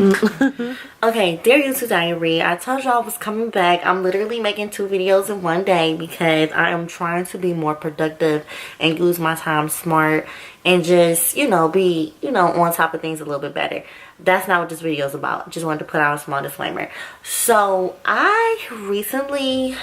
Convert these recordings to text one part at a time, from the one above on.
Okay, dear YouTube Diary, I told y'all I was coming back. I'm literally making 2 videos in one day because I am trying to be more productive and use my time smart and just, be, on top of things a little bit better. That's not what this video is about. Just wanted to put out a small disclaimer. So, I recently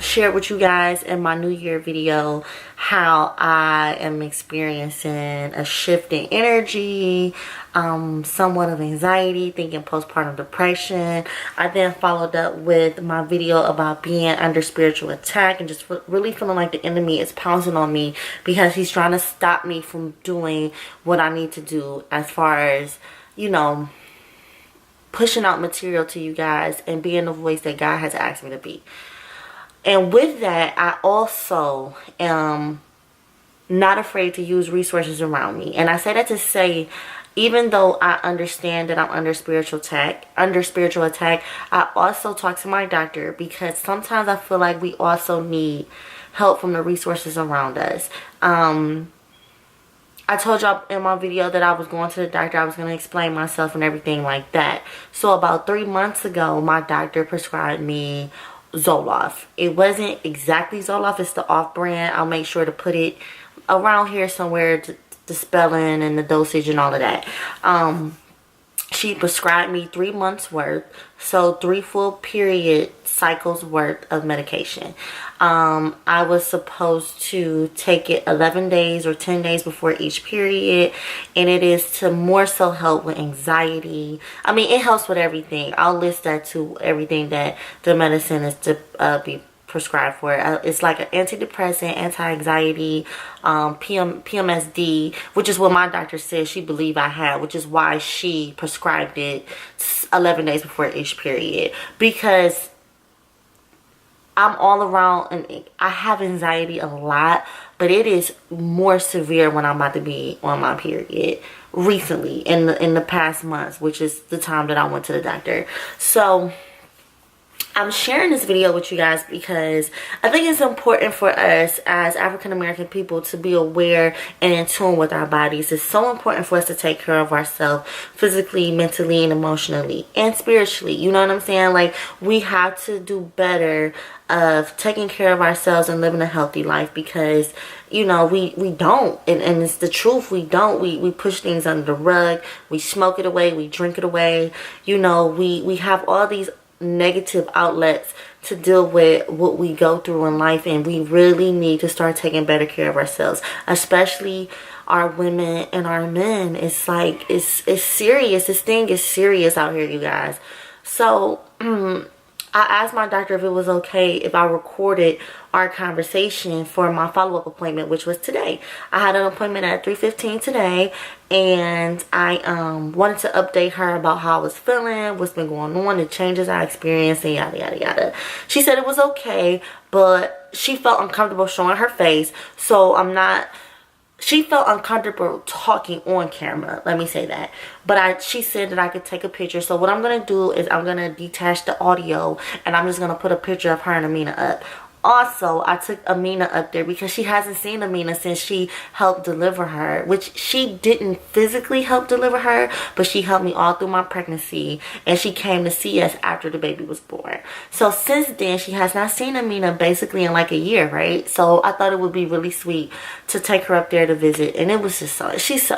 shared with you guys in my New Year video how I am experiencing a shift in energy, somewhat of anxiety, thinking postpartum depression. I then followed up with my video about being under spiritual attack and just really feeling like the enemy is pouncing on me because he's trying to stop me from doing what I need to do as far as, pushing out material to you guys and being the voice that God has asked me to be. And with that, I also am not afraid to use resources around me. And I say that to say, even though I understand that I'm under spiritual attack, I also talk to my doctor because sometimes I feel like we also need help from the resources around us. I told y'all in my video that I was going to the doctor. I was going to explain myself and everything like that. So about 3 months ago, my doctor prescribed me Zoloft. It wasn't exactly Zoloft, it's the off-brand. I'll make sure to put it around here somewhere, the spelling and the dosage and all of that. She prescribed me 3 months worth, so 3 full period cycles worth of medication. I was supposed to take it 11 days or 10 days before each period, and it is to more so help with anxiety. I mean, it helps with everything. I'll list that to everything that the medicine is to be prescribed for. It's like an antidepressant, anti-anxiety, PMSD, which is what my doctor said she believed I had, which is why she prescribed it 11 days before each period, because I'm all around and I have anxiety a lot, but it is more severe when I'm about to be on my period recently in the past months, which is the time that I went to the doctor. So I'm sharing this video with you guys because I think it's important for us as African American people to be aware and in tune with our bodies. It's so important for us to take care of ourselves physically, mentally, and emotionally, and spiritually. You know what I'm saying? Like, we have to do better of taking care of ourselves and living a healthy life because, we don't. And it's the truth. We don't. We push things under the rug. We smoke it away. We drink it away. We have all these negative outlets to deal with what we go through in life, and we really need to start taking better care of ourselves, especially our women and our men. It's like it's serious. This thing is serious out here, you guys. So I asked my doctor if it was okay if I recorded our conversation for my follow-up appointment, which was today. I had an appointment at 3:15 today, and I wanted to update her about how I was feeling, what's been going on, the changes I experienced, and yada yada yada. She said it was okay, but she felt uncomfortable showing her face, so she felt uncomfortable talking on camera, let me say that. But she said that I could take a picture. So what I'm going to do is I'm going to detach the audio, and I'm just going to put a picture of her and Amina up. Also, I took Amina up there because she hasn't seen Amina since she helped deliver her, which she didn't physically help deliver her, but she helped me all through my pregnancy, and she came to see us after the baby was born. So since then, she has not seen Amina basically in like a year, right? So I thought it would be really sweet to take her up there to visit, and it was just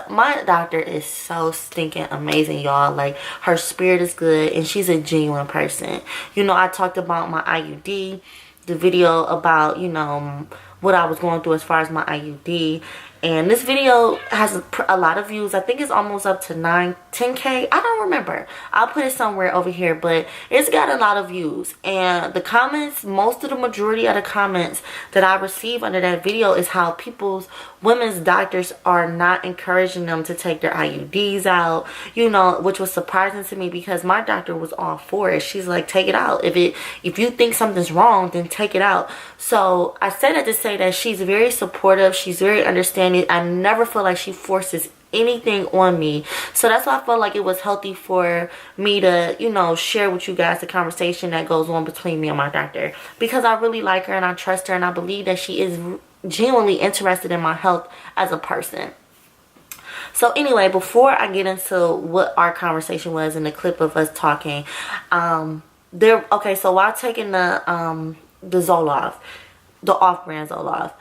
my doctor is so stinking amazing, y'all. Like, her spirit is good, and she's a genuine person. I talked about my IUD, the video about, what I was going through as far as my IUD. And this video has a lot of views. I think it's almost up to 10K. I don't remember. I'll put it somewhere over here, but it's got a lot of views. And the comments, the majority of the comments that I receive under that video is how women's doctors are not encouraging them to take their IUDs out, which was surprising to me because my doctor was all for it. She's like, take it out. If you think something's wrong, then take it out. So I say that to say that she's very supportive. She's very understanding. I never feel like she forces anything on me. So that's why I felt like it was healthy for me to, share with you guys the conversation that goes on between me and my doctor. Because I really like her and I trust her, and I believe that she is genuinely interested in my health as a person. So anyway, before I get into what our conversation was in the clip of us talking, so while taking the Zoloft, the off-brand Zoloft,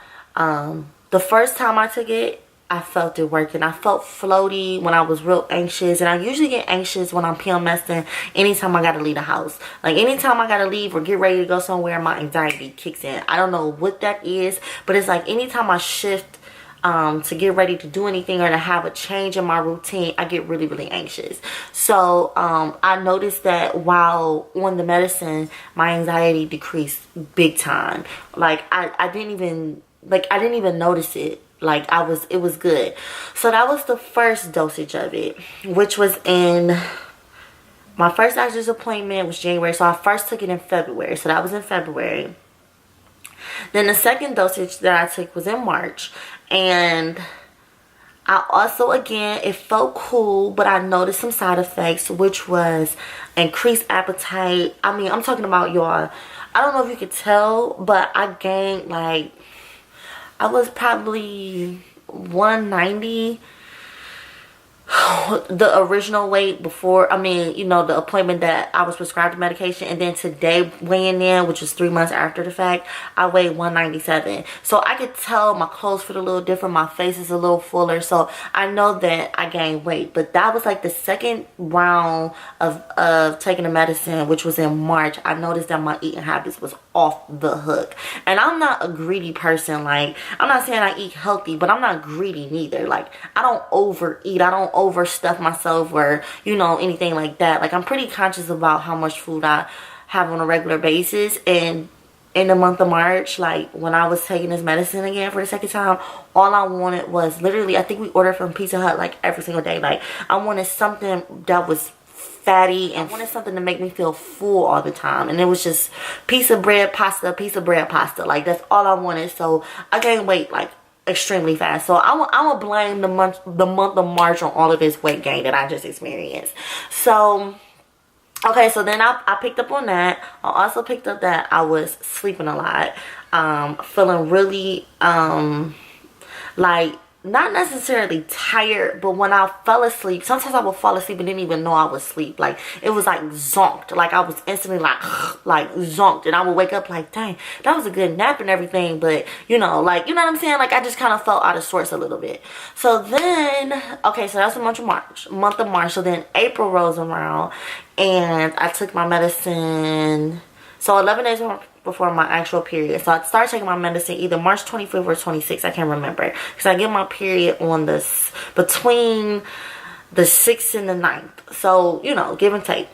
the first time I took it, I felt it working. I felt floaty when I was real anxious, and I usually get anxious when I'm PMSing anytime I gotta leave the house. Like anytime I gotta leave or get ready to go somewhere, my anxiety kicks in. I don't know what that is, but it's like anytime I shift to get ready to do anything or to have a change in my routine, I get really, really anxious. So I noticed that while on the medicine, my anxiety decreased big time. Like I didn't even notice it. Like it was good. So that was the first dosage of it, which was in my first doctor's appointment was January. So I first took it in February. So that was in February. Then the second dosage that I took was in March. And I also, again, it felt cool, but I noticed some side effects, which was increased appetite. I mean, I'm talking about, y'all, I don't know if you could tell, but I gained, like, I was probably 190, the original weight before, the appointment that I was prescribed the medication, and then today weighing in, which was 3 months after the fact, I weighed 197. So I could tell my clothes fit a little different, my face is a little fuller, so I know that I gained weight. But that was like the second round of taking the medicine, which was in March. I noticed that my eating habits was off the hook. And I'm not a greedy person. Like, I'm not saying I eat healthy, but I'm not greedy neither. Like, I don't overeat, I don't overstuff myself or anything like that. Like, I'm pretty conscious about how much food I have on a regular basis. And in the month of March, like when I was taking this medicine again for the second time, all I wanted was literally, I think we ordered from Pizza Hut like every single day. Like, I wanted something that was fatty and wanted something to make me feel full all the time, and it was just piece of bread pasta. Like, that's all I wanted. So I gained weight like extremely fast. So I'm gonna blame the month of March on all of this weight gain that I just experienced. So okay, so then I picked up on that. I also picked up that I was sleeping a lot, feeling really like not necessarily tired, but when I fell asleep, sometimes I would fall asleep and didn't even know I was asleep. Like, it was like zonked. Like, I was instantly like zonked, and I would wake up like, dang, that was a good nap and everything, but like, you know what I'm saying? Like, I just kind of felt out of sorts a little bit. So then, okay, so that's the month of March. So then April rolls around, and I took my medicine. So 11 days before my actual period. So I started taking my medicine either March 25th or 26th. I can't remember. Because I get my period on between the 6th and the 9th. So, give and take.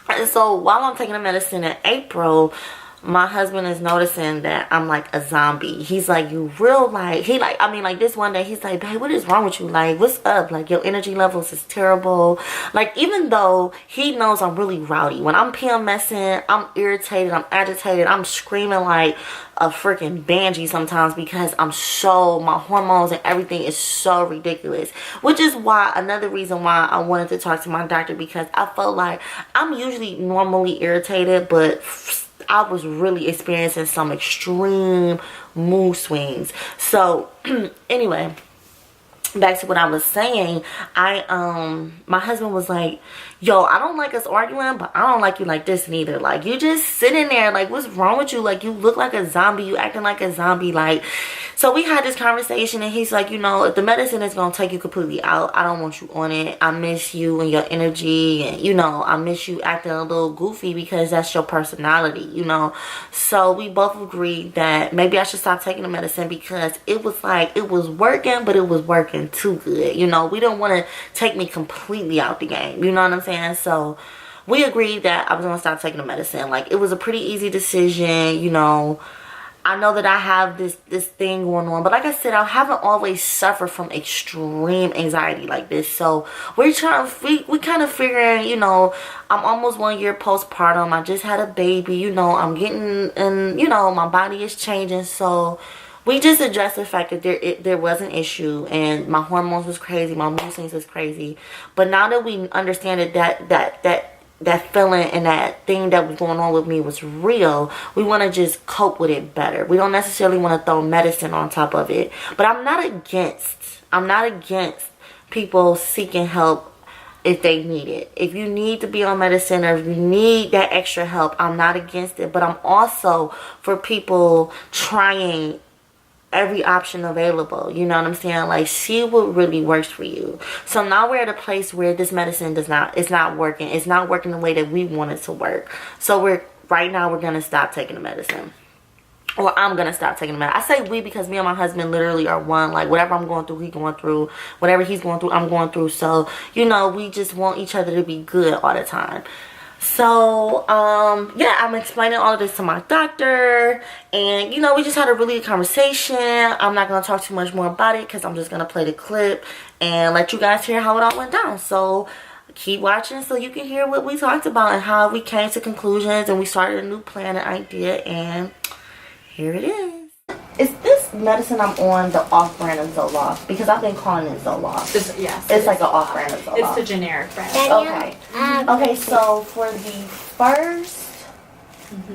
And so while I'm taking the medicine in April, my husband is noticing that I'm like a zombie. He's like, you real like, this one day he's like, babe, what is wrong with you? Like, what's up? Like, your energy levels is terrible. Like, even though he knows I'm really rowdy, when I'm PMSing, I'm irritated, I'm agitated, I'm screaming like a freaking banshee sometimes, because my hormones and everything is so ridiculous. Which is why, another reason why I wanted to talk to my doctor, because I felt like I'm usually normally irritated, but I was really experiencing some extreme mood swings. So anyway, back to what I was saying, my husband was like, yo, I don't like us arguing, but I don't like you like this neither. Like, you just sitting there, like, what's wrong with you? Like, you look like a zombie, you acting like a zombie. Like, so we had this conversation, and he's like, if the medicine is gonna take you completely out, I don't want you on it. I miss you and your energy, and I miss you acting a little goofy, because that's your personality, So we both agreed that maybe I should stop taking the medicine, because it was like, it was working, but it was working too good. We don't want to take me completely out the game, you know what I'm saying? So we agreed that I was gonna stop taking the medicine. Like, it was a pretty easy decision. I know that I have this thing going on, but like I said, I haven't always suffered from extreme anxiety like this. So we kind of figuring, I'm almost 1 year postpartum. I just had a baby, I'm getting, and my body is changing. So we just addressed the fact that there was an issue, and my hormones was crazy, my mood swings was crazy. But now that we understand that feeling and that thing that was going on with me was real, we want to just cope with it better. We don't necessarily want to throw medicine on top of it. But I'm not against people seeking help if they need it. If you need to be on medicine or if you need that extra help, I'm not against it. But I'm also for people trying every option available. You know what I'm saying? Like, see what really works for you. So now we're at a place where this medicine it's not working. It's not working the way that we want it to work. So right now we're gonna stop taking the medicine. Or I'm gonna stop taking the medicine. I say we because me and my husband literally are one. Like, whatever I'm going through, he's going through. Whatever he's going through, I'm going through. So, you know, we just want each other to be good all the time. So, yeah, I'm explaining all of this to my doctor. And, you know, we just had a really good conversation. I'm not gonna talk too much more about it because I'm just gonna play the clip and let you guys hear how it all went down. So, keep watching so you can hear what we talked about and how we came to conclusions and we started a new plan and idea, and here it is. Is this medicine I'm on the off-brand of Zoloft? Because I've been calling it Zoloft. Yes. It's like an off-brand of Zoloft. It's the generic brand. Okay. Okay, so for the first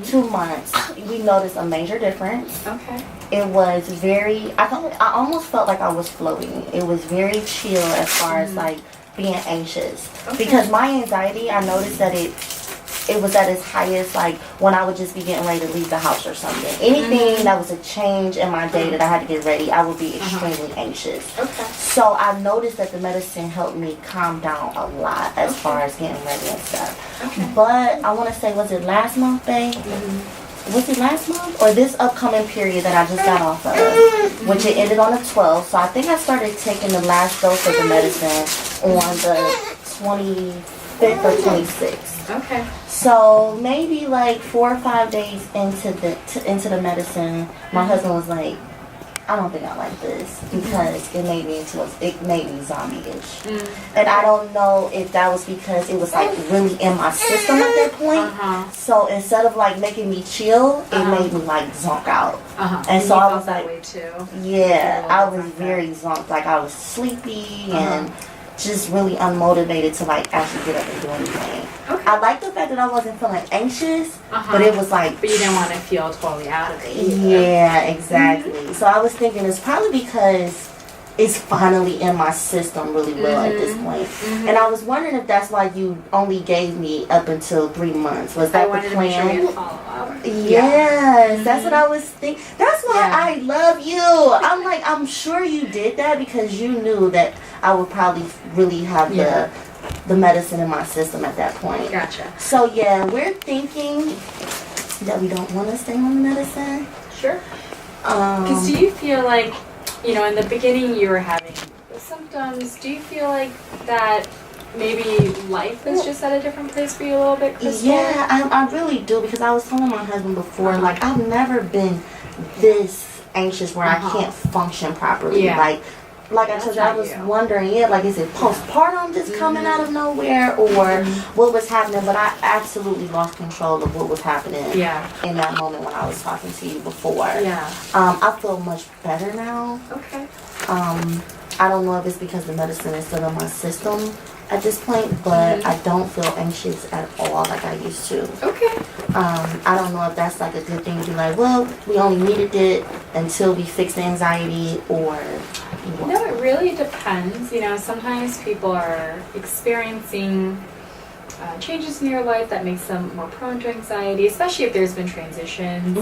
2 months, we noticed a major difference. Okay. It was I almost felt like I was floating. It was very chill as far as like being anxious. Okay. Because my anxiety, I noticed that it was at its highest like when I would just be getting ready to leave the house or something. Anything that was a change in my day that I had to get ready, I would be extremely anxious. Okay. So I noticed that the medicine helped me calm down a lot as far as getting ready and stuff. Okay. But I want to say, was it last month, babe? Was it last month or this upcoming period that I just got off of, which it ended on the 12th. So I think I started taking the last dose of the medicine on the 25th or 26th. Okay. So maybe like 4 or 5 days into the medicine, my husband was like, I don't think I like this because it made me zombie-ish. And I don't know if that was because it was like really in my system at that point. So instead of like making me chill, it made me like zonk out. And so I was like, that way too. Yeah, I was very zonked. Like I was sleepy and just really unmotivated to like actually get up and do anything. Okay. I like the fact that I wasn't feeling anxious, but it was like... But you didn't want to feel totally out of it either. Yeah, exactly. So I was thinking it's probably because it's finally in my system really well at this point. And I was wondering if that's why you only gave me up until 3 months. Was that the plan? To make sure we had follow-up. Yes, that's what I was thinking. That's why I love you. I'm like, I'm sure you did that because you knew that I would probably really have the medicine in my system at that point. Gotcha. So yeah, we're thinking that we don't want to stay on the medicine. Sure. Because do you feel like, you know, in the beginning you were having the symptoms, do you feel like that maybe life is just at a different place for you a little bit, Crystal? Yeah, I really do, because I was telling my husband before, like, I've never been this anxious where I can't function properly. Like I told you, I was wondering, like, is it postpartum just coming out of nowhere, or what was happening? But I absolutely lost control of what was happening in that moment when I was talking to you before. I feel much better now. Okay. I don't know if it's because the medicine is still in my system at this point, but I don't feel anxious at all like I used to. Okay. I don't know if that's like a good thing to be like, well, we only needed it until we fixed the anxiety, or... No, it really depends. You know, sometimes people are experiencing changes in their life that makes them more prone to anxiety, especially if there's been transitions.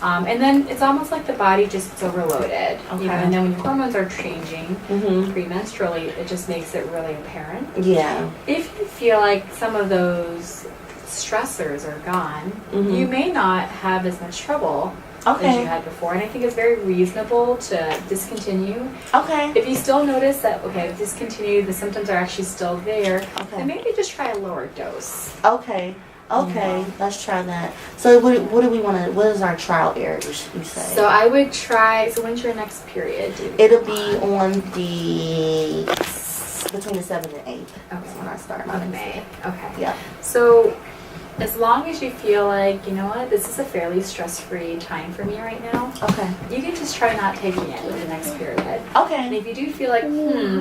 And then it's almost like the body just gets overloaded. You know, and then when your hormones are changing premenstrually, it just makes it really apparent. Yeah. If you feel like some of those stressors are gone, you may not have as much trouble as you had before, and I think it's very reasonable to discontinue. If you still notice that, discontinue, the symptoms are actually still there, then maybe just try a lower dose. Let's try that. So what do we want to, what is our trial error, you say? So I would try, so when's your next period? It'll be on the, between the 7th and 8th. That's when I start my May. Yeah. So As long as you feel like, you know what, this is a fairly stress-free time for me right now. Okay. You can just try not taking it with the next period. Okay. And if you do feel like,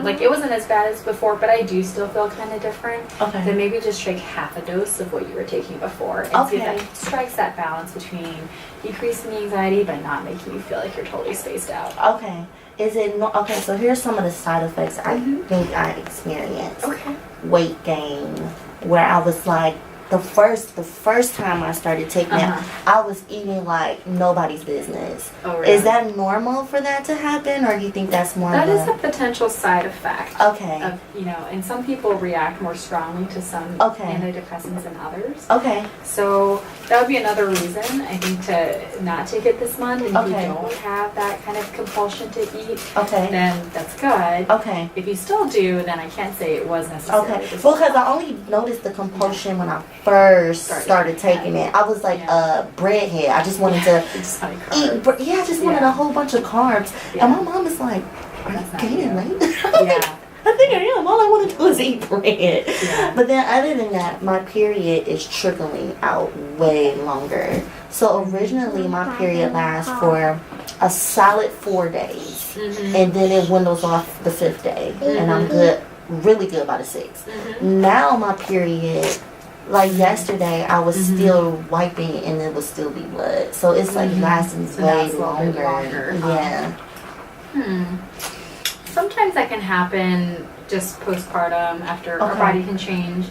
like it wasn't as bad as before, but I do still feel kind of different, okay, then maybe just take half a dose of what you were taking before. And see if that strikes that balance between decreasing the anxiety but not making you feel like you're totally spaced out. Okay. Is it no? Okay, so here's some of the side effects I think I experienced. Okay. Weight gain, where I was like, the first time I started taking it, I was eating like nobody's business. Oh, really? Is that normal for that to happen, or do you think that's more? That is a potential side effect. Okay. Of, you know, and some people react more strongly to some antidepressants than others. Okay. So that would be another reason I think to not take it this month. And if you don't have that kind of compulsion to eat, then that's good. Okay. If you still do, then I can't say it was necessarily. Okay. Well, because I only noticed the compulsion when I first started taking it. I was like a breadhead. I just wanted to eat. I just wanted a whole bunch of carbs. And my mom is like, "Are you gaining weight?" Yeah. I think I am. All I want to do is eat bread. Yeah. But then other than that, my period is trickling out way longer. So originally my period lasts for a solid 4 days. And then it dwindles off the 5th day. And I'm good, really good by the 6th. Now my period, like yesterday, I was still wiping and it would still be blood. So it's like lasting way longer. Yeah. Sometimes that can happen just postpartum after our body can change.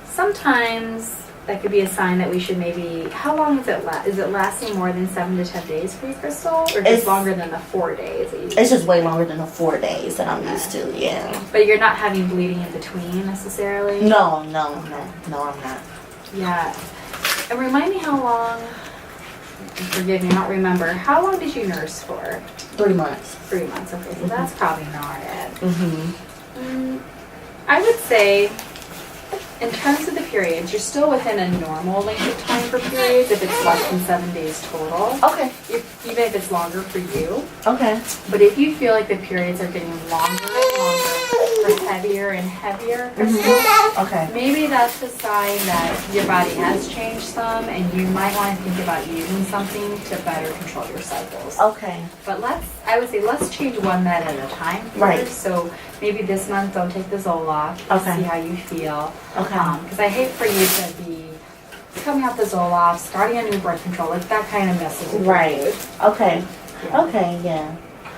Sometimes that could be a sign that we should maybe, how long is it is it lasting more than 7 to 10 days for you, Crystal? Or just longer than the 4 days? That you it's just way longer than the 4 days that I'm used to, But you're not having bleeding in between necessarily? No, I'm not. Yeah. And remind me how long, forgive me, I don't remember, how long did you nurse for? 3 months. 3 months, okay, so that's probably not it. I would say, in terms of the periods, you're still within a normal length of time for periods if it's less than 7 days total. Okay. Even if it's longer for you. Okay. But if you feel like the periods are getting longer and longer, or heavier and heavier, maybe that's a sign that your body has changed some and you might want to think about using something to better control your cycles. Okay. But I would say let's change one med at a time first. Right. So maybe this month don't take the Zoloft. See how you feel. Because I hate for you to be coming off the Zoloft, starting a new birth control, like that kind of messes with your mood. Okay. Yeah. Okay, yeah.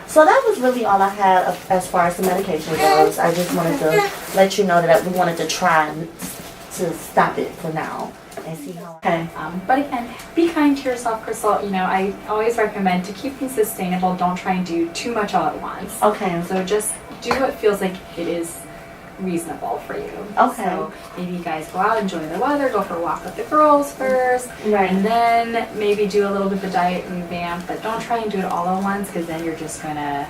So that was really all I had as far as the medication goes. I just wanted to let you know that we wanted to try to stop it for now and see how. But again, be kind to yourself, Crystal. You know, I always recommend to keep things sustainable. Don't try and do too much all at once. Okay. So just do what feels like it is reasonable for you. So maybe you guys go out, enjoy the weather, go for a walk with the girls first, and then maybe do a little bit of the diet revamp, but don't try and do it all at once because then you're just gonna,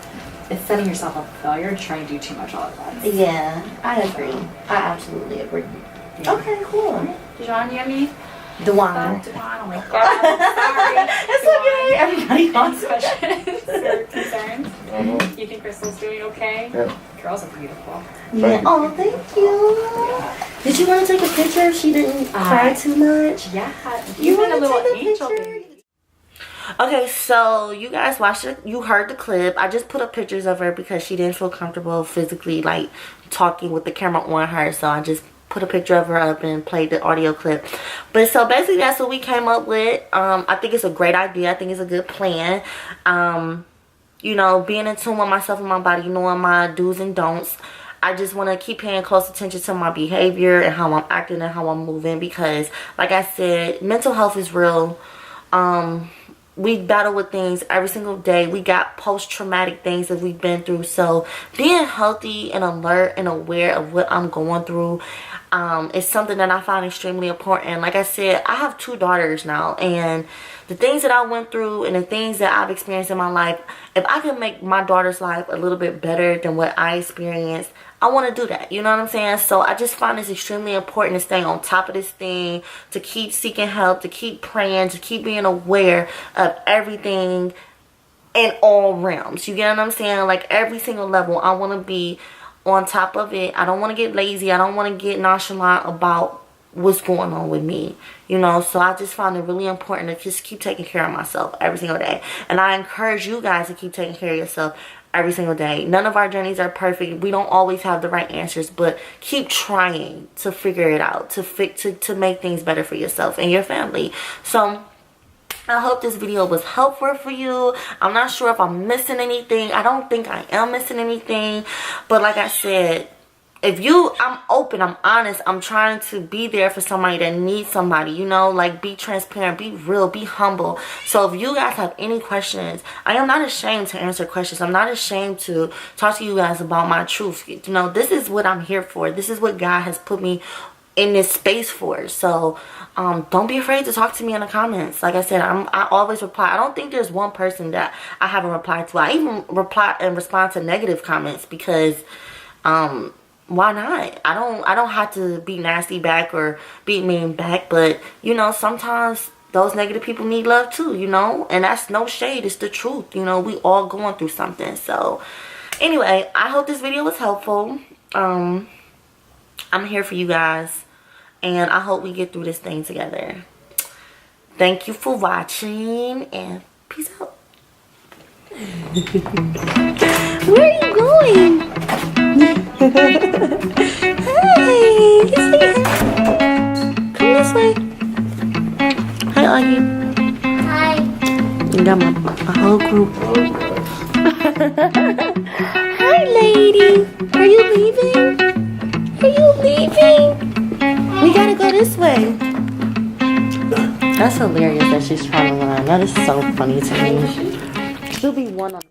it's setting yourself up for failure to try and do too much all at once. Yeah, I agree. I absolutely agree. Yeah. Okay, cool. Dijon, you have any? Dewan. Oh my god, sorry. It's okay. Everybody calls questions or concerns. You think Crystal's doing okay? Yeah. Girls are beautiful. Yeah. Oh, thank you. Did you want to take a picture if she didn't cry too much? Yeah. You've been a little angel baby. Okay, so you guys watched it. You heard the clip. I just put up pictures of her because she didn't feel comfortable physically, like, talking with the camera on her. So I just put a picture of her up and played the audio clip. But so basically that's what we came up with. I think it's a great idea. I think it's a good plan. You know, being in tune with myself and my body, knowing my do's and don'ts. I just want to keep paying close attention to my behavior and how I'm acting and how I'm moving, because like I said, mental health is real. We battle with things every single day. We got post-traumatic things that we've been through. So being healthy and alert and aware of what I'm going through is something that I find extremely important. Like I said, I have 2 daughters now, and the things that I went through and the things that I've experienced in my life, if I can make my daughter's life a little bit better than what I experienced, I want to do that. You know what I'm saying? So I just find it's extremely important to stay on top of this thing, to keep seeking help, to keep praying, to keep being aware of everything in all realms. You get what I'm saying? Like every single level, I want to be on top of it. I don't want to get lazy. I don't want to get nonchalant about what's going on with me, you know. So I just found it really important to just keep taking care of myself every single day, and I encourage you guys to keep taking care of yourself every single day. None of our journeys are perfect. We don't always have the right answers, but keep trying to figure it out, to make things better for yourself and your family. So I hope this video was helpful for you. I'm not sure if I'm missing anything. I don't think I am missing anything, but like I said, I'm open, I'm honest, I'm trying to be there for somebody that needs somebody, you know, like be transparent, be real, be humble. So if you guys have any questions, I am not ashamed to answer questions. I'm not ashamed to talk to you guys about my truth. You know, this is what I'm here for. This is what God has put me in this space for. So don't be afraid to talk to me in the comments. Like I said, I always reply. I don't think there's one person that I haven't replied to. I even reply and respond to negative comments because why not? I don't have to be nasty back or be mean back, but you know, sometimes those negative people need love too, you know, and that's no shade, it's the truth. You know, we all going through something. So anyway, I hope this video was helpful. I'm here for you guys, and I hope we get through this thing together. Thank you for watching, and peace out. Where are you going? Hey, come this way. Hi, Augie. Hi. You got my whole group. Hi, lady. Are you leaving? Are you leaving? We gotta go this way. That's hilarious that she's trying to run. That is so funny to me. She'll be one on